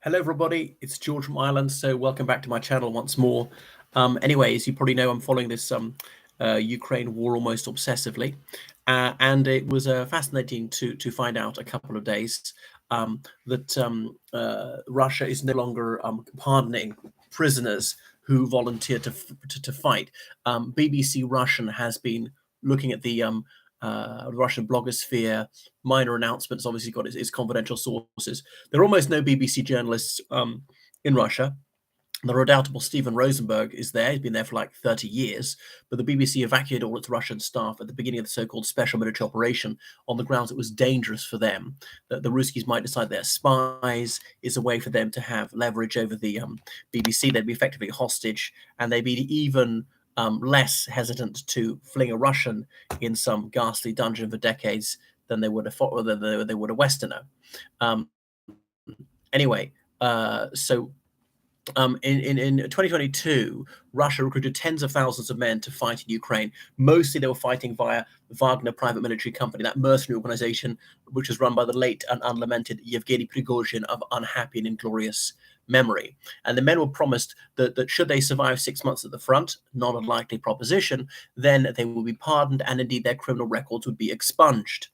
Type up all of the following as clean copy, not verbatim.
Hello, everybody. It's George from Ireland. So, welcome back to my channel once more. Anyways, you probably know I'm following this Ukraine war almost obsessively, and it was fascinating to find out a couple of days that Russia is no longer pardoning prisoners who volunteer to fight. BBC Russian has been looking at the Russian blogosphere. Minor announcements, obviously, got its confidential sources. There are almost no BBC journalists in Russia. The redoubtable Stephen Rosenberg is there. He's been there for like 30 years. But the BBC evacuated all its Russian staff at the beginning of the so-called special military operation on the grounds it was dangerous for them, that the Ruskies might decide they're spies, is a way for them to have leverage over the BBC. They'd be effectively hostage, and they'd be even less hesitant to fling a Russian in some ghastly dungeon for decades than they would they would a Westerner. Um, anyway, so in 2022, Russia recruited tens of thousands of men to fight in Ukraine. Mostly they were fighting via Wagner private military company, that mercenary organization, which was run by the late and unlamented Yevgeny Prigozhin of unhappy and inglorious memory. And the men were promised that should they survive 6 months at the front, not a likely proposition, then they will be pardoned and indeed their criminal records would be expunged.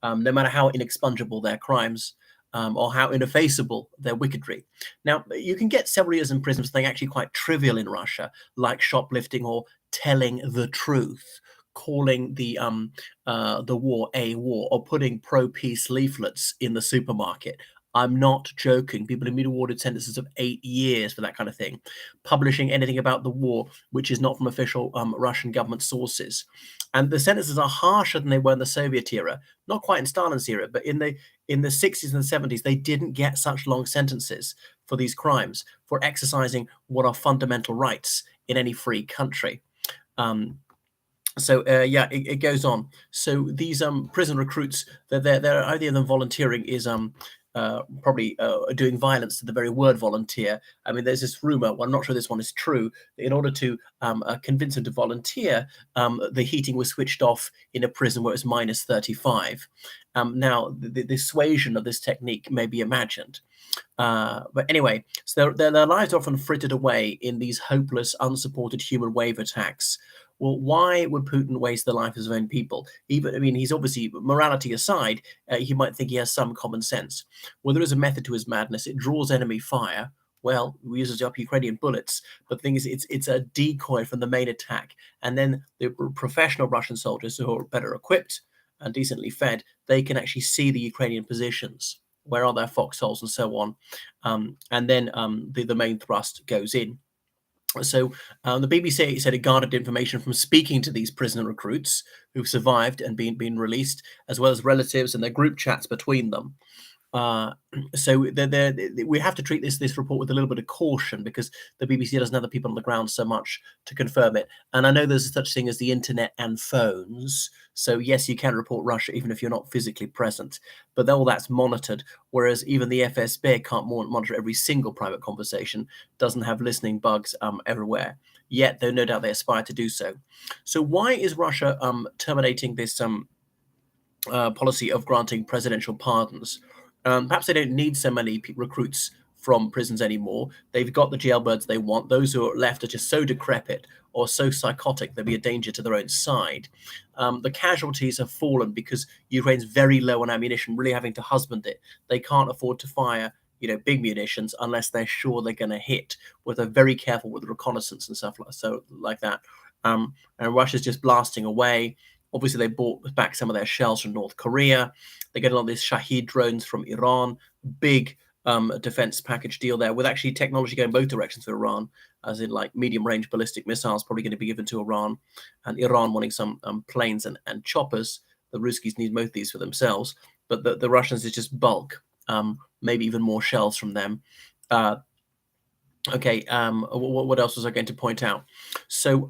No matter how inexpungible their crimes, or how ineffaceable their wickedry. Now, you can get several years in prison for something actually quite trivial in Russia, like shoplifting or telling the truth, calling the war a war, or putting pro-peace leaflets in the supermarket. I'm not joking. People have been awarded sentences of 8 years for that kind of thing. Publishing anything about the war, which is not from official Russian government sources. And the sentences are harsher than they were in the Soviet era. Not quite in Stalin's era, but in the 60s and the 70s, they didn't get such long sentences for these crimes, for exercising what are fundamental rights in any free country. Yeah, it goes on. So these prison recruits, their idea of them volunteering is probably doing violence to the very word volunteer. I mean, there's this rumor, well, I'm not sure this one is true, that in order to convince them to volunteer, the heating was switched off in a prison where it's minus 35. Now, the dissuasion of this technique may be imagined. But anyway, so their lives are often frittered away in these hopeless, unsupported human wave attacks. Well, why would Putin waste the lives of his own people? Even, I mean, he's obviously, morality aside, he might think he has some common sense. Well, there is a method to his madness. It draws enemy fire. Well, he uses up Ukrainian bullets, but the thing is, it's a decoy from the main attack. And then the professional Russian soldiers who are better equipped and decently fed, they can actually see the Ukrainian positions. Where are their foxholes and so on? And then the main thrust goes in. So the BBC said it garnered information from speaking to these prisoner recruits who've survived and been released, as well as relatives and their group chats between them. So we have to treat this report with a little bit of caution because the BBC doesn't have the people on the ground so much to confirm it. And I know there's such thing as the internet and phones. So yes, you can report Russia even if you're not physically present, but all that's monitored. Whereas even the FSB can't monitor every single private conversation, doesn't have listening bugs everywhere. Yet, though no doubt they aspire to do so. So why is Russia terminating this policy of granting presidential pardons? Perhaps they don't need so many recruits from prisons anymore. They've got the jailbirds they want. Those who are left are just so decrepit or so psychotic they'll be a danger to their own side. The casualties have fallen because Ukraine's very low on ammunition, really having to husband it. They can't afford to fire big munitions unless they're sure they're going to hit. Where they're very careful with the reconnaissance and stuff like that. And Russia's just blasting away. Obviously, they bought back some of their shells from North Korea. They get a lot of these Shahid drones from Iran. Big defense package deal there, with actually technology going both directions for Iran, as in like medium-range ballistic missiles probably going to be given to Iran, and Iran wanting some planes and choppers. The Ruskies need both these for themselves, but the Russians is just bulk, maybe even more shells from them. Okay, what else was I going to point out? So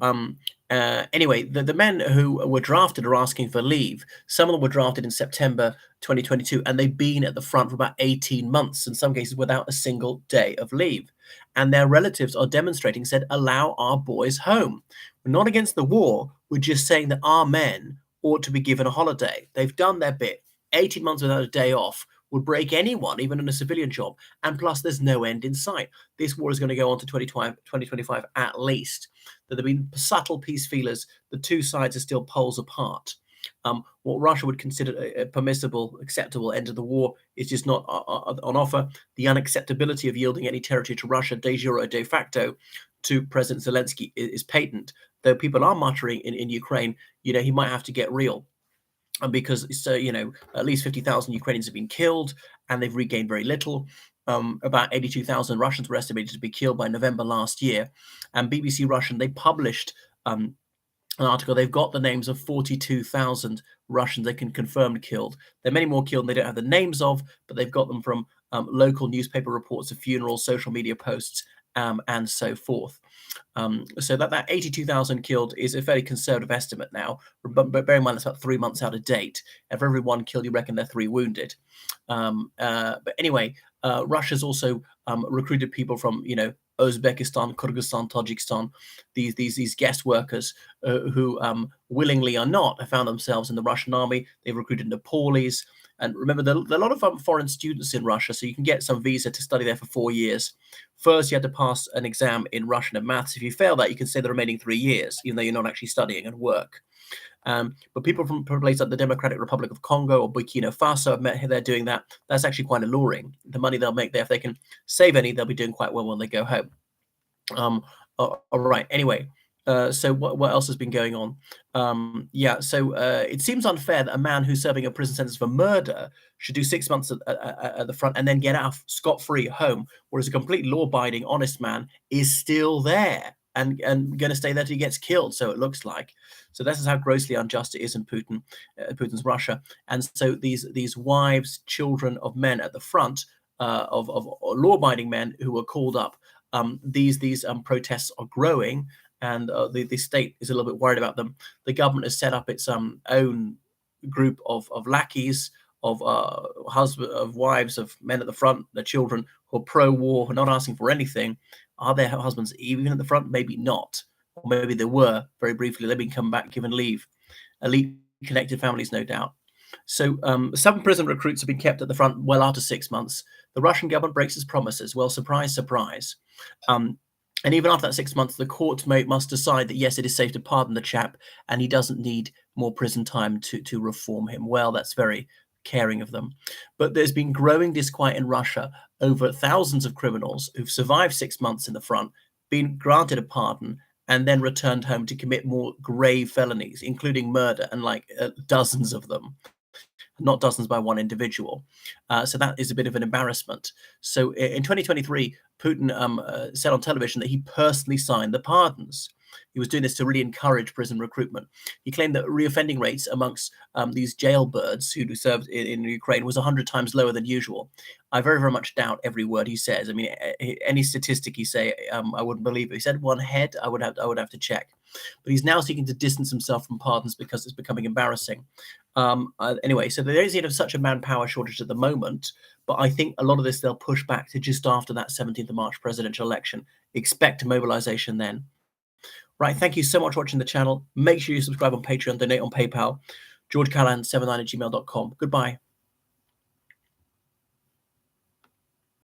anyway, the men who were drafted are asking for leave. Some of them were drafted in September 2022, and they've been at the front for about 18 months, in some cases without a single day of leave. And their relatives are demonstrating, said, allow our boys home. We're not against the war. We're just saying that our men ought to be given a holiday. They've done their bit. 18 months without a day off would break anyone, even in a civilian job. And plus, there's no end in sight. This war is going to go on to 2025 at least. There have been subtle peace feelers. The two sides are still poles apart. What Russia would consider a permissible, acceptable end of the war is just not on offer. The unacceptability of yielding any territory to Russia, de jure or de facto, to President Zelensky is patent. Though people are muttering in Ukraine, he might have to get real. And because at least 50,000 Ukrainians have been killed, and they've regained very little. About 82,000 Russians were estimated to be killed by November last year. And BBC Russian, they published an article. They've got the names of 42,000 Russians they can confirm killed. There are many more killed and they don't have the names of, but they've got them from local newspaper reports of funerals, social media posts, and so forth. So that 82,000 killed is a fairly conservative estimate now, but bear in mind it's about 3 months out of date. And for every one killed, you reckon there are 3 wounded. But anyway, Russia's also recruited people from, Uzbekistan, Kyrgyzstan, Tajikistan, these guest workers who willingly or not have found themselves in the Russian army. They've recruited Nepalese. And remember, there are a lot of foreign students in Russia, so you can get some visa to study there for 4 years. First, you had to pass an exam in Russian and maths. If you fail that, you can stay the remaining 3 years, even though you're not actually studying and work. But people from places like the Democratic Republic of Congo or Burkina Faso, I've met here, they're doing that. That's actually quite alluring. The money they'll make there, if they can save any, they'll be doing quite well when they go home. All right. Anyway, so what else has been going on? So it seems unfair that a man who's serving a prison sentence for murder should do 6 months at the front and then get out scot-free home, whereas a completely law-abiding, honest man is still there and going to stay there till he gets killed. So it looks like. So this is how grossly unjust it is in Putin's Russia. And so these wives, children of men at the front, of law-abiding men who were called up. These protests are growing, and the state is a little bit worried about them. The government has set up its own group of lackeys, of wives of men at the front, their children who are pro-war, who are not asking for anything. Are their husbands even at the front? Maybe not. Or maybe they were very briefly. They've been come back, given leave. Elite connected families, no doubt. So some prison recruits have been kept at the front well after 6 months. The Russian government breaks its promises. Well, surprise, surprise. And even after that 6 months, the court must decide that, yes, it is safe to pardon the chap and he doesn't need more prison time to reform him. Well, that's very caring of them. But there's been growing disquiet in Russia over thousands of criminals who've survived 6 months in the front, been granted a pardon, and then returned home to commit more grave felonies, including murder, and dozens of them. Not dozens by one individual. So that is a bit of an embarrassment. So in 2023, Putin said on television that he personally signed the pardons. He was doing this to really encourage prison recruitment. He claimed that reoffending rates amongst these jailbirds who served in Ukraine was 100 times lower than usual. I very, very much doubt every word he says. I mean, any statistic he say, I wouldn't believe it. He said one head, I would have to check. But he's now seeking to distance himself from pardons because it's becoming embarrassing. Anyway, so there isn't such a manpower shortage at the moment, but I think a lot of this they'll push back to just after that 17th of March presidential election. Expect mobilization then. Right, thank you so much for watching the channel. Make sure you subscribe on Patreon, donate on PayPal. GeorgeCallahan79@gmail.com. Goodbye.